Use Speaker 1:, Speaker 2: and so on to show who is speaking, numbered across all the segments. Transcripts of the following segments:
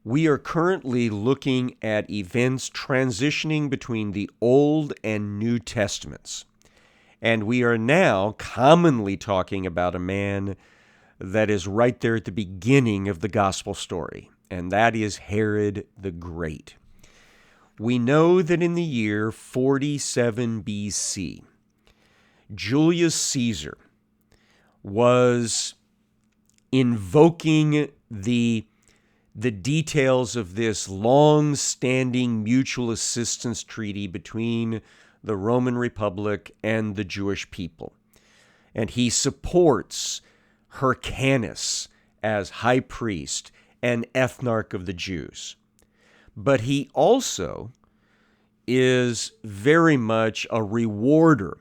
Speaker 1: We are currently looking at events transitioning between the Old and New Testaments. And we are now commonly talking about a man that is right there at the beginning of the gospel story, and that is Herod the Great. We know that in the year 47 BC, Julius Caesar was invoking the details of this long-standing mutual assistance treaty between the Roman Republic and the Jewish people. And he supports Hyrcanus as high priest and ethnarch of the Jews. But he also is very much a rewarder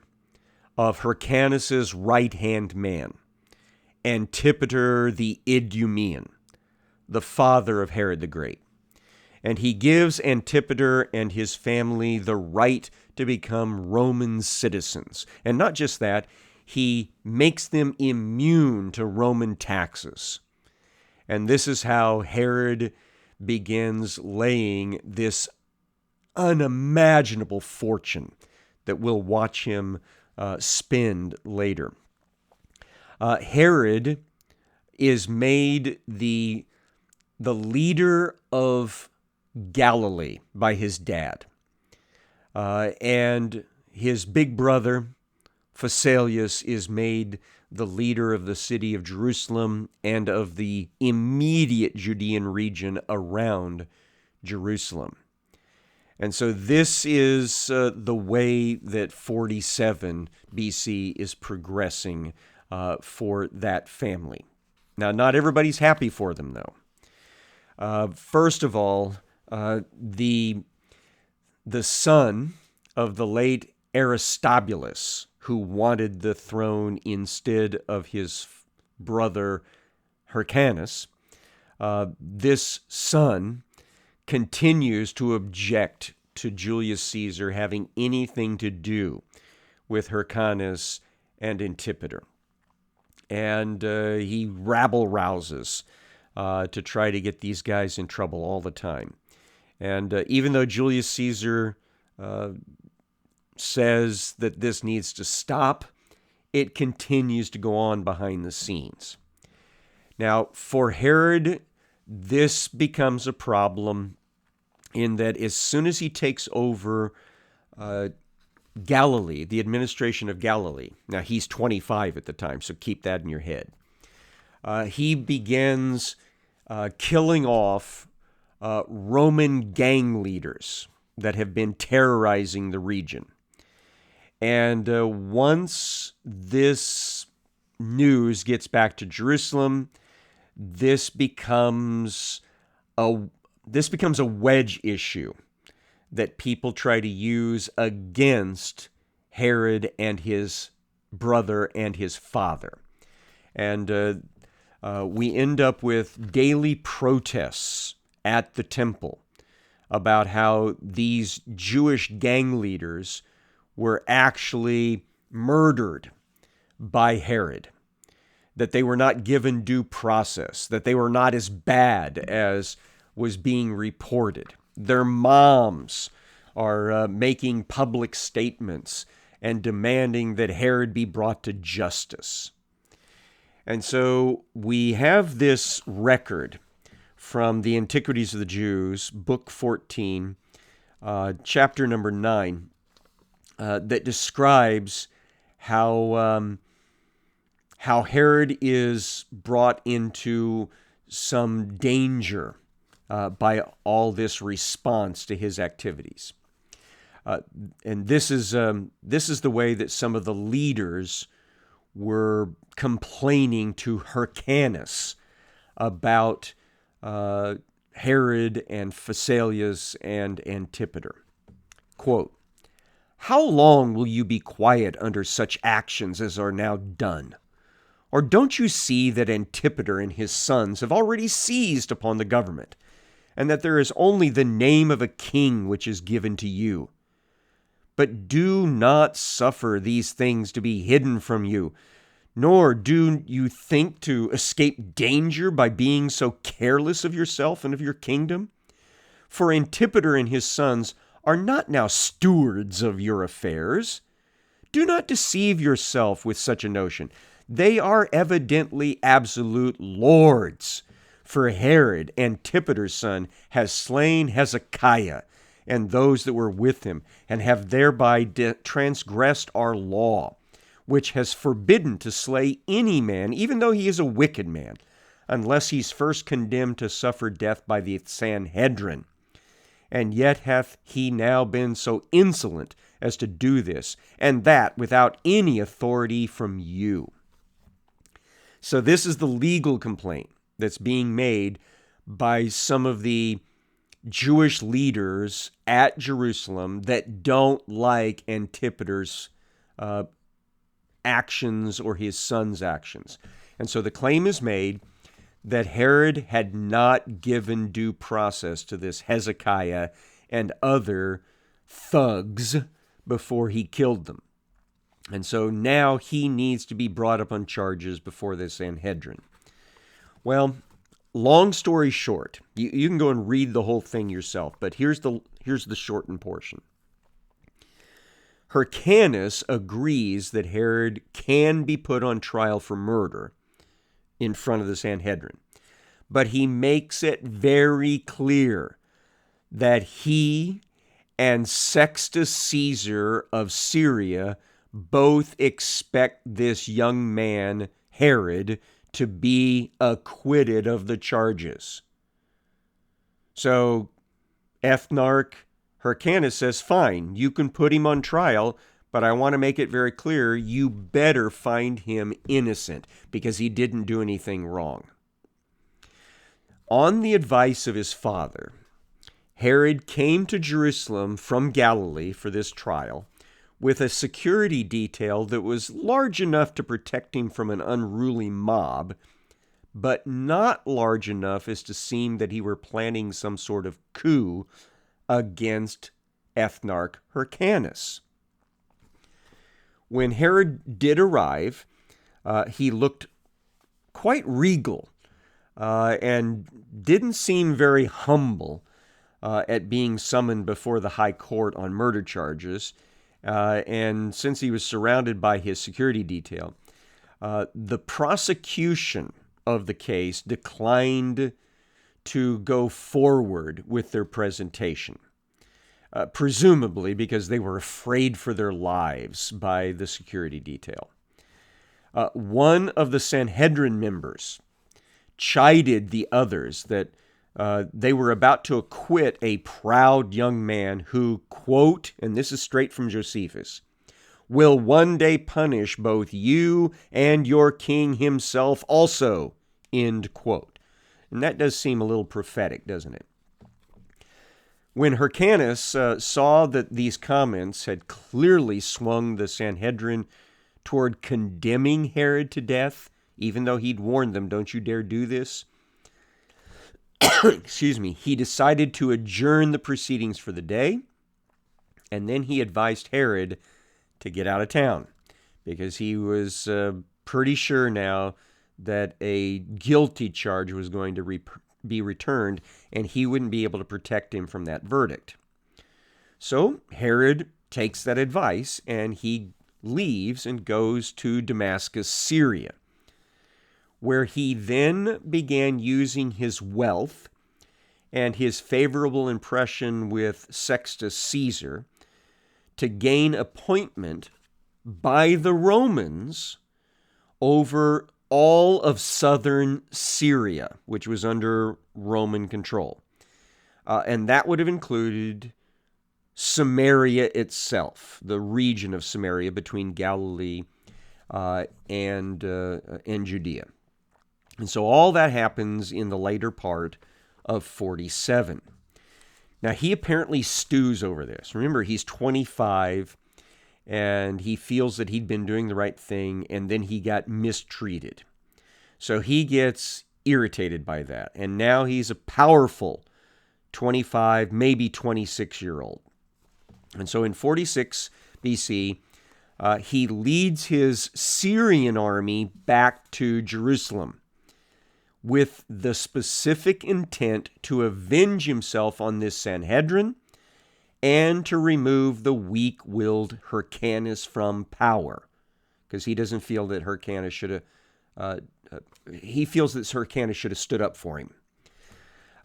Speaker 1: of Hyrcanus's right-hand man, Antipater the Idumean, the father of Herod the Great. And he gives Antipater and his family the right to become Roman citizens. And not just that, he makes them immune to Roman taxes. And this is how Herod begins laying this unimaginable fortune that we'll watch him spend later. Herod is made the leader of Galilee by his dad. And his big brother, Phasaelus, is made the leader of the city of Jerusalem and of the immediate Judean region around Jerusalem. And so this is the way that 47 BC is progressing for that family. Now, not everybody's happy for them, though. First of all, the son of the late Aristobulus, who wanted the throne instead of his brother Hyrcanus, this son continues to object to Julius Caesar having anything to do with Hyrcanus and Antipater. And he rabble-rouses to try to get these guys in trouble all the time. And even though Julius Caesar says that this needs to stop, it continues to go on behind the scenes. Now, for Herod, this becomes a problem in that as soon as he takes over Galilee, the administration of Galilee, now he's 25 at the time, so keep that in your head, he begins killing off Roman gang leaders that have been terrorizing the region. And once this news gets back to Jerusalem, this becomes a wedge issue that people try to use against Herod and his brother and his father. And we end up with daily protests at the temple about how these Jewish gang leaders were actually murdered by Herod, that they were not given due process, that they were not as bad as was being reported. Their moms are making public statements and demanding that Herod be brought to justice. And so we have this record from the Antiquities of the Jews, Book 14, chapter number 9, that describes how Herod is brought into some danger by all this response to his activities. And this is the way that some of the leaders were complaining to Hyrcanus about Herod and Phasaelus and Antipater. Quote, "How long will you be quiet under such actions as are now done? Or don't you see that Antipater and his sons have already seized upon the government, and that there is only the name of a king which is given to you? But do not suffer these things to be hidden from you, Nor do you think to escape danger by being so careless of yourself and of your kingdom. For Antipater and his sons are not now stewards of your affairs. Do not deceive yourself with such a notion. They are evidently absolute lords. For Herod, Antipater's son, has slain Hezekiah and those that were with him, and have thereby transgressed our law, which has forbidden to slay any man, even though he is a wicked man, unless he's first condemned to suffer death by the Sanhedrin. And yet hath he now been so insolent as to do this, and that without any authority from you. So this is the legal complaint that's being made by some of the Jewish leaders at Jerusalem that don't like Antipater's actions or his son's actions. And so the claim is made that Herod had not given due process to this Hezekiah and other thugs before he killed them. And so now he needs to be brought up on charges before the Sanhedrin. Well, long story short, you can go and read the whole thing yourself, but here's the shortened portion. Hyrcanus agrees that Herod can be put on trial for murder in front of the Sanhedrin, but he makes it very clear that he and Sextus Caesar of Syria both expect this young man, Herod, to be acquitted of the charges. So Ethnarch Hyrcanus says, fine, you can put him on trial, but I want to make it very clear, you better find him innocent because he didn't do anything wrong. On the advice of his father, Herod came to Jerusalem from Galilee for this trial with a security detail that was large enough to protect him from an unruly mob, but not large enough as to seem that he were planning some sort of coup against Ethnarch Hyrcanus. When Herod did arrive, he looked quite regal and didn't seem very humble at being summoned before the high court on murder charges. And since he was surrounded by his security detail, the prosecution of the case declined to go forward with their presentation, presumably because they were afraid for their lives by the security detail. One of the Sanhedrin members chided the others that they were about to acquit a proud young man who, quote, and this is straight from Josephus, will one day punish both you and your king himself also, end quote. And that does seem a little prophetic, doesn't it? When Hyrcanus saw that these comments had clearly swung the Sanhedrin toward condemning Herod to death, even though he'd warned them, don't you dare do this, he decided to adjourn the proceedings for the day, and then he advised Herod to get out of town because he was pretty sure now that a guilty charge was going to be returned, and he wouldn't be able to protect him from that verdict. So Herod takes that advice, and he leaves and goes to Damascus, Syria, where he then began using his wealth and his favorable impression with Sextus Caesar to gain appointment by the Romans over all of southern Syria, which was under Roman control. And that would have included Samaria itself, the region of Samaria between Galilee and Judea. And so all that happens in the later part of 47. Now, he apparently stews over this. Remember, he's 25, and he feels that he'd been doing the right thing, and then he got mistreated. So he gets irritated by that, and now he's a powerful 25, maybe 26-year-old. And so in 46 BC, he leads his Syrian army back to Jerusalem with the specific intent to avenge himself on this Sanhedrin and to remove the weak-willed Hyrcanus from power, because he doesn't feel that Hyrcanus should have. He feels that Hyrcanus should have stood up for him.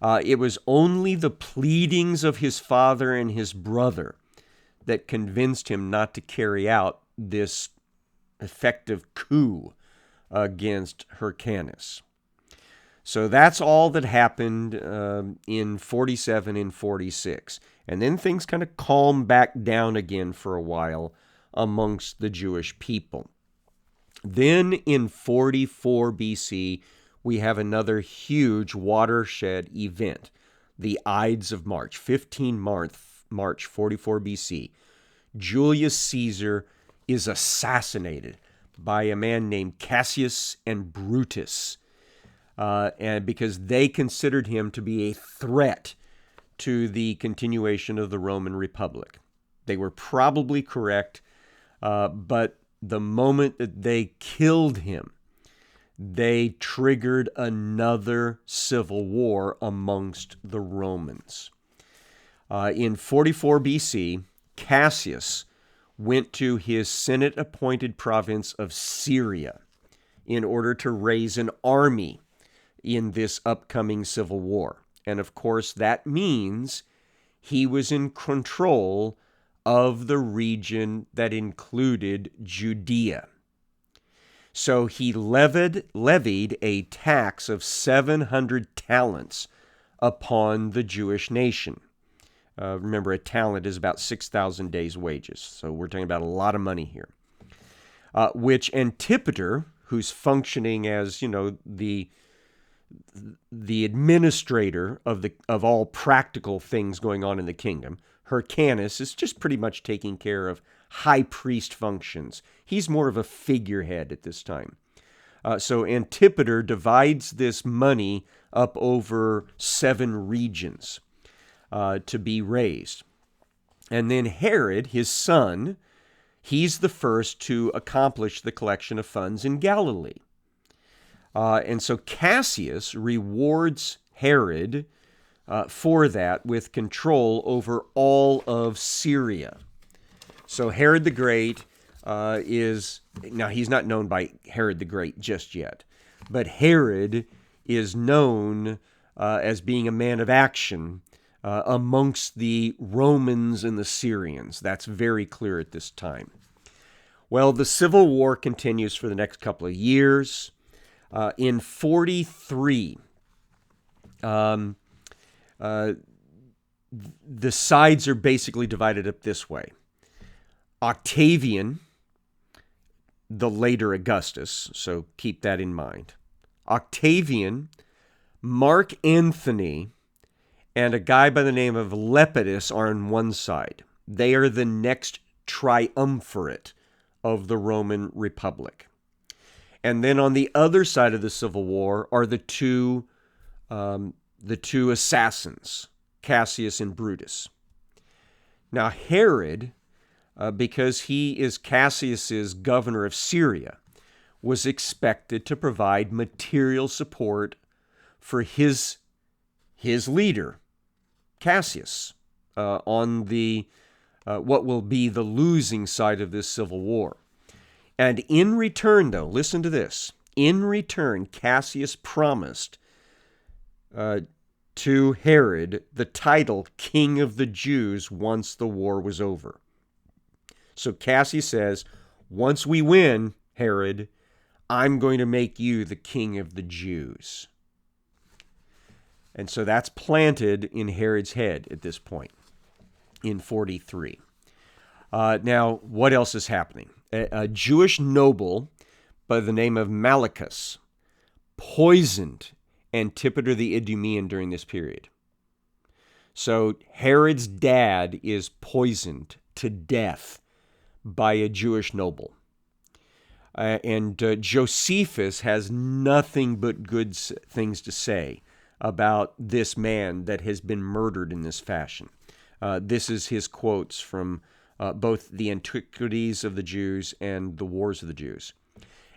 Speaker 1: It was only the pleadings of his father and his brother that convinced him not to carry out this effective coup against Hyrcanus. So that's all that happened in 47 and 46. And then things kind of calmed back down again for a while amongst the Jewish people. Then in 44 BC, we have another huge watershed event, the Ides of March, 15 March 44 BC. Julius Caesar is assassinated by a man named Cassius and Brutus, and because they considered him to be a threat to the continuation of the Roman Republic. They were probably correct, but the moment that they killed him, they triggered another civil war amongst the Romans. In 44 BC, Cassius went to his Senate-appointed province of Syria in order to raise an army in this upcoming civil war. And of course, that means he was in control of the region that included Judea. So he levied a tax of 700 talents upon the Jewish nation. Remember, a talent is about 6,000 days' wages. So we're talking about a lot of money here. Which Antipater, who's functioning as, the administrator of all practical things going on in the kingdom, Hyrcanus is just pretty much taking care of high priest functions. He's more of a figurehead at this time. So Antipater divides this money up over 7 regions to be raised. And then Herod, his son, he's the first to accomplish the collection of funds in Galilee. And so Cassius rewards Herod for that with control over all of Syria. So Herod the Great now he's not known by Herod the Great just yet, but Herod is known as being a man of action amongst the Romans and the Syrians. That's very clear at this time. Well, the civil war continues for the next couple of years. In 43, the sides are basically divided up this way. Octavian, the later Augustus, so keep that in mind. Octavian, Mark Antony, and a guy by the name of Lepidus are on one side. They are the next triumvirate of the Roman Republic. And then on the other side of the Civil War are the two assassins, Cassius and Brutus. Now Herod, because he is Cassius's governor of Syria, was expected to provide material support for his leader, Cassius, on the what will be the losing side of this civil war. And in return, though, listen to this. In return, Cassius promised to Herod the title King of the Jews once the war was over. So Cassius says, once we win, Herod, I'm going to make you the King of the Jews. And so that's planted in Herod's head at this point in 43. Now, what else is happening? A Jewish noble by the name of Malichus poisoned Antipater the Idumean during this period. So Herod's dad is poisoned to death by a Jewish noble. And Josephus has nothing but good things to say about this man that has been murdered in this fashion. This is his quotes from both the antiquities of the Jews and the wars of the Jews.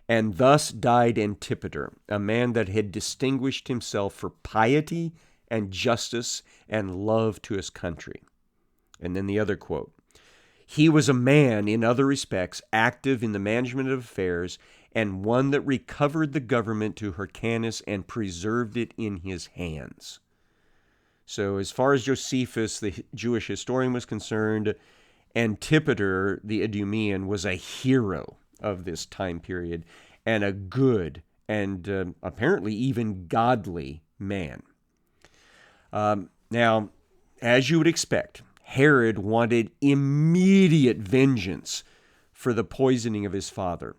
Speaker 1: And thus died Antipater, a man that had distinguished himself for piety and justice and love to his country. And then the other quote, he was a man, in other respects, active in the management of affairs, and one that recovered the government to Hyrcanus and preserved it in his hands. So as far as Josephus, the Jewish historian, was concerned, Antipater, the Idumean, was a hero of this time period and a good and apparently even godly man. Now, as you would expect, Herod wanted immediate vengeance for the poisoning of his father,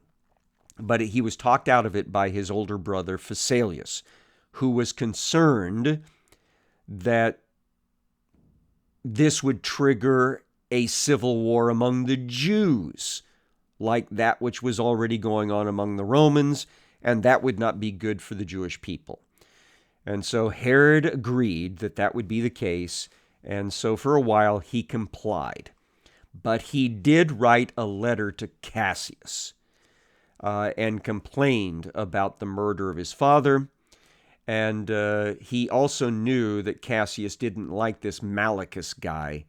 Speaker 1: but he was talked out of it by his older brother Phasaelus, who was concerned that this would trigger a civil war among the Jews, like that which was already going on among the Romans, and that would not be good for the Jewish people. And so Herod agreed that that would be the case, and so for a while he complied. But he did write a letter to Cassius and complained about the murder of his father, and he also knew that Cassius didn't like this Malichus guy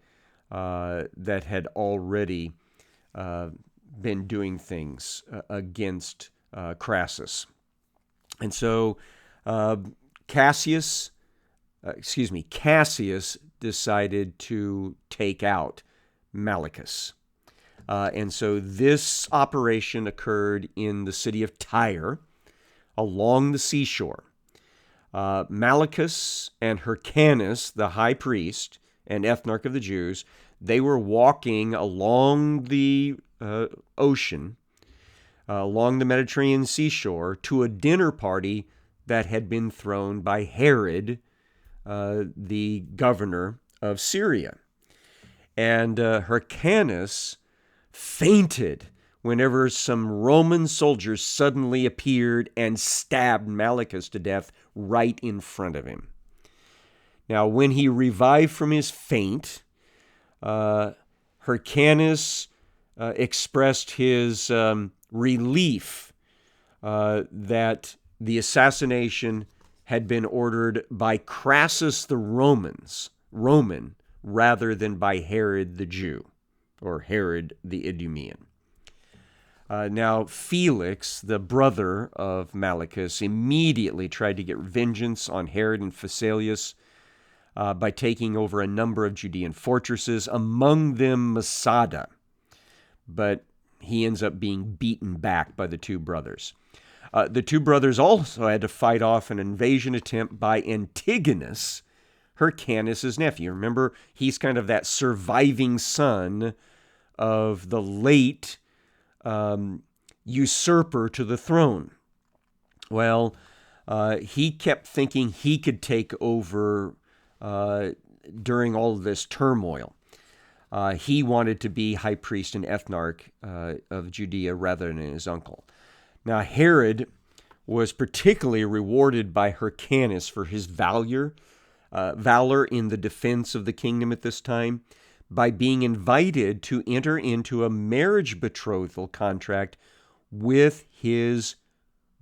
Speaker 1: that had already been doing things against Crassus. And so Cassius decided to take out Malichus. And so this operation occurred in the city of Tyre along the seashore. Malichus and Hyrcanus, the high priest and ethnarch of the Jews, they were walking along the ocean, along the Mediterranean seashore, to a dinner party that had been thrown by Herod, the governor of Syria. And Hyrcanus fainted whenever some Roman soldiers suddenly appeared and stabbed Malichus to death right in front of him. Now, when he revived from his faint, Hyrcanus expressed his relief that the assassination had been ordered by Crassus the Roman, rather than by Herod the Jew, or Herod the Idumean. Now, Felix, the brother of Malichus, immediately tried to get vengeance on Herod and Phasaelus by taking over a number of Judean fortresses, among them Masada. But he ends up being beaten back by the two brothers. The two brothers also had to fight off an invasion attempt by Antigonus, Hyrcanus' nephew. Remember, he's kind of that surviving son of the late usurper to the throne. Well, he kept thinking he could take over during all of this turmoil. He wanted to be high priest and ethnarch of Judea rather than his uncle. Now, Herod was particularly rewarded by Hyrcanus for his valor in the defense of the kingdom at this time by being invited to enter into a marriage betrothal contract with his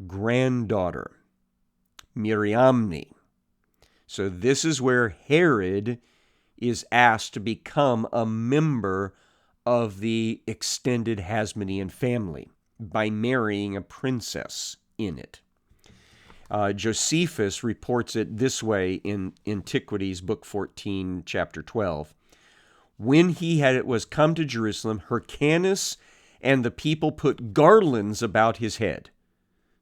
Speaker 1: granddaughter, Miriamne. So this is where Herod is asked to become a member of the extended Hasmonean family by marrying a princess in it. Josephus reports it this way in Antiquities, Book 14, Chapter 12. When he was come to Jerusalem, Hyrcanus and the people put garlands about his head.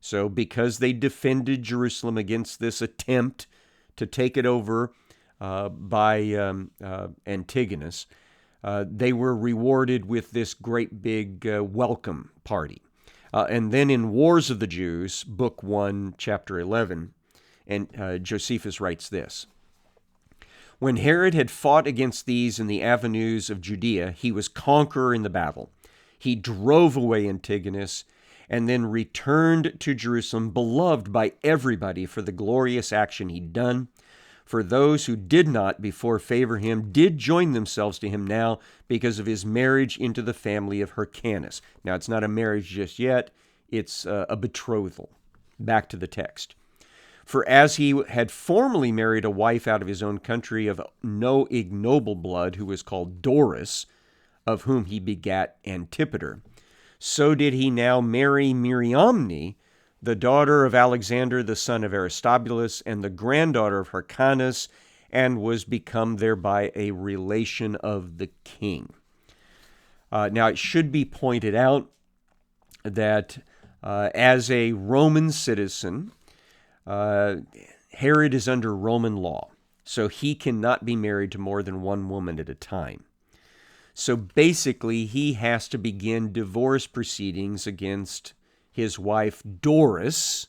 Speaker 1: So because they defended Jerusalem against this attempt to take it over by Antigonus, they were rewarded with this great big welcome party. And then in Wars of the Jews, Book 1, Chapter 11, and Josephus writes this. When Herod had fought against these in the avenues of Judea, he was conqueror in the battle. He drove away Antigonus and then returned to Jerusalem, beloved by everybody for the glorious action he'd done. For those who did not before favor him did join themselves to him now because of his marriage into the family of Hyrcanus. Now, it's not a marriage just yet. It's a betrothal. Back to the text. For as he had formerly married a wife out of his own country of no ignoble blood, who was called Doris, of whom he begat Antipater, so did he now marry Miriamne, the daughter of Alexander, the son of Aristobulus, and the granddaughter of Hyrcanus, and was become thereby a relation of the king. Now, it should be pointed out that as a Roman citizen, Herod is under Roman law, so he cannot be married to more than one woman at a time. So basically, he has to begin divorce proceedings against his wife Doris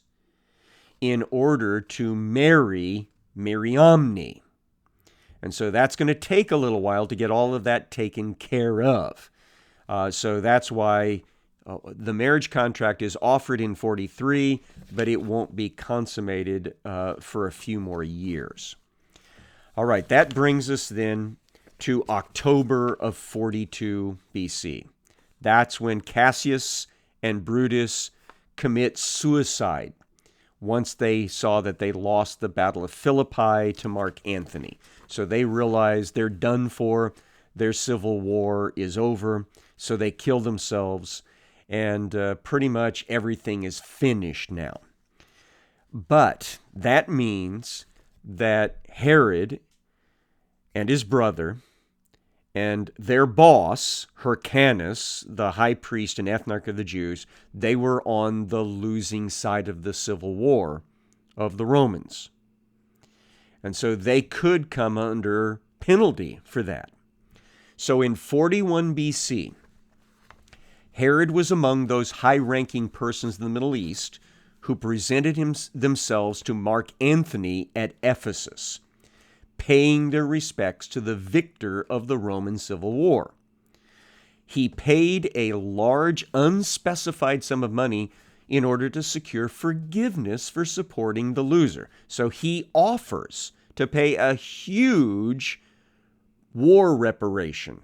Speaker 1: in order to marry Miriamne. And so that's going to take a little while to get all of that taken care of. So that's why the marriage contract is offered in 43, but it won't be consummated for a few more years. All right, that brings us then to October of 42 BC. That's when Cassius and Brutus commit suicide once they saw that they lost the Battle of Philippi to Mark Antony. So they realize they're done for, their civil war is over, so they kill themselves, and pretty much everything is finished now. But that means that Herod and his brother and their boss, Hyrcanus, the high priest and ethnarch of the Jews, they were on the losing side of the civil war of the Romans. And so they could come under penalty for that. So in 41 BC, Herod was among those high-ranking persons in the Middle East who presented themselves to Mark Antony at Ephesus, paying their respects to the victor of the Roman Civil War. He paid a large, unspecified sum of money in order to secure forgiveness for supporting the loser. So he offers to pay a huge war reparation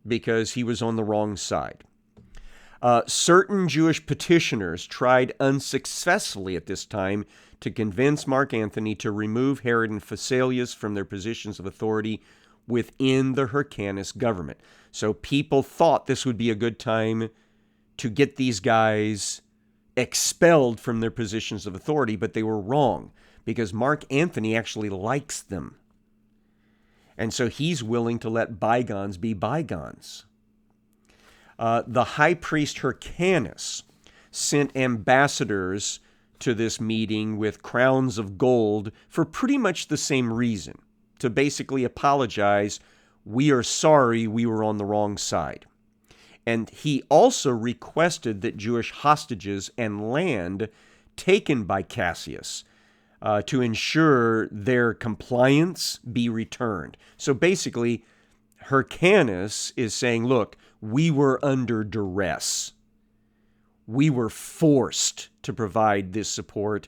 Speaker 1: because he was on the wrong side. Certain Jewish petitioners tried unsuccessfully at this time to convince Mark Antony to remove Herod and Phasaelus from their positions of authority within the Hyrcanus government. So people thought this would be a good time to get these guys expelled from their positions of authority, but they were wrong because Mark Antony actually likes them. And so he's willing to let bygones be bygones. The high priest Hyrcanus sent ambassadors to this meeting with crowns of gold for pretty much the same reason, to basically apologize, we are sorry we were on the wrong side. And he also requested that Jewish hostages and land taken by Cassius to ensure their compliance be returned. So basically, Hyrcanus is saying, look, we were under duress. We were forced to provide this support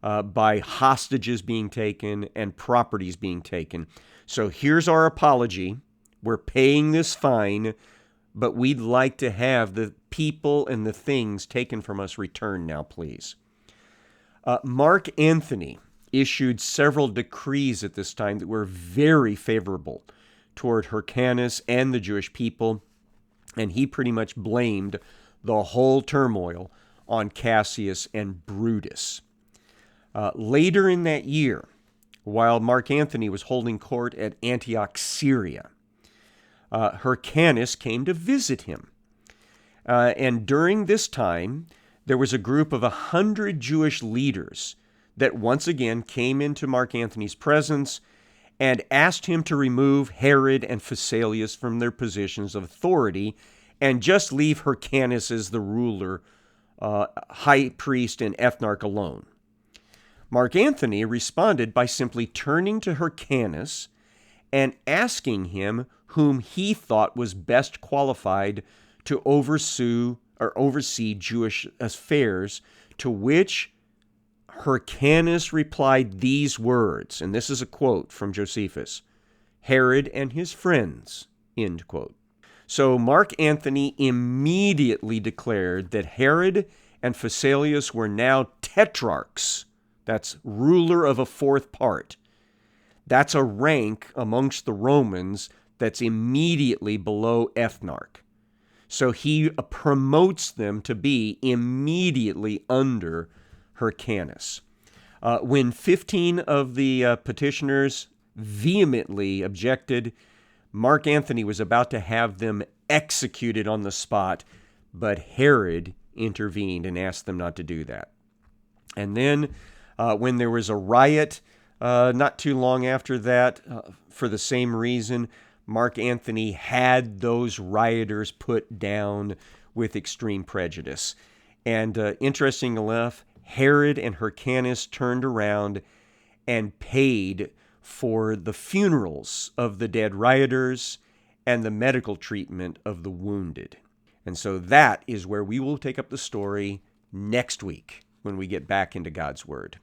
Speaker 1: by hostages being taken and properties being taken. So here's our apology. We're paying this fine, but we'd like to have the people and the things taken from us returned now, please. Mark Antony issued several decrees at this time that were very favorable toward Hyrcanus and the Jewish people, and he pretty much blamed the whole turmoil on Cassius and Brutus. Later in that year, while Mark Antony was holding court at Antioch, Syria, Hyrcanus came to visit him. And during this time, there was a group of 100 Jewish leaders that once again came into Mark Antony's presence and asked him to remove Herod and Phasaelus from their positions of authority and just leave Hyrcanus as the ruler, high priest, and ethnarch alone. Mark Antony responded by simply turning to Hyrcanus and asking him whom he thought was best qualified to oversee Jewish affairs, to which Hyrcanus replied these words, and this is a quote from Josephus, "Herod and his friends," end quote. So Mark Antony immediately declared that Herod and Phasaelus were now tetrarchs. That's ruler of a fourth part. That's a rank amongst the Romans that's immediately below ethnarch. So he promotes them to be immediately under Hyrcanus. When 15 of the petitioners vehemently objected, Mark Antony was about to have them executed on the spot, but Herod intervened and asked them not to do that. And then when there was a riot not too long after that, for the same reason, Mark Antony had those rioters put down with extreme prejudice. And interesting enough, Herod and Hyrcanus turned around and paid for the funerals of the dead rioters and the medical treatment of the wounded. And so that is where we will take up the story next week when we get back into God's Word.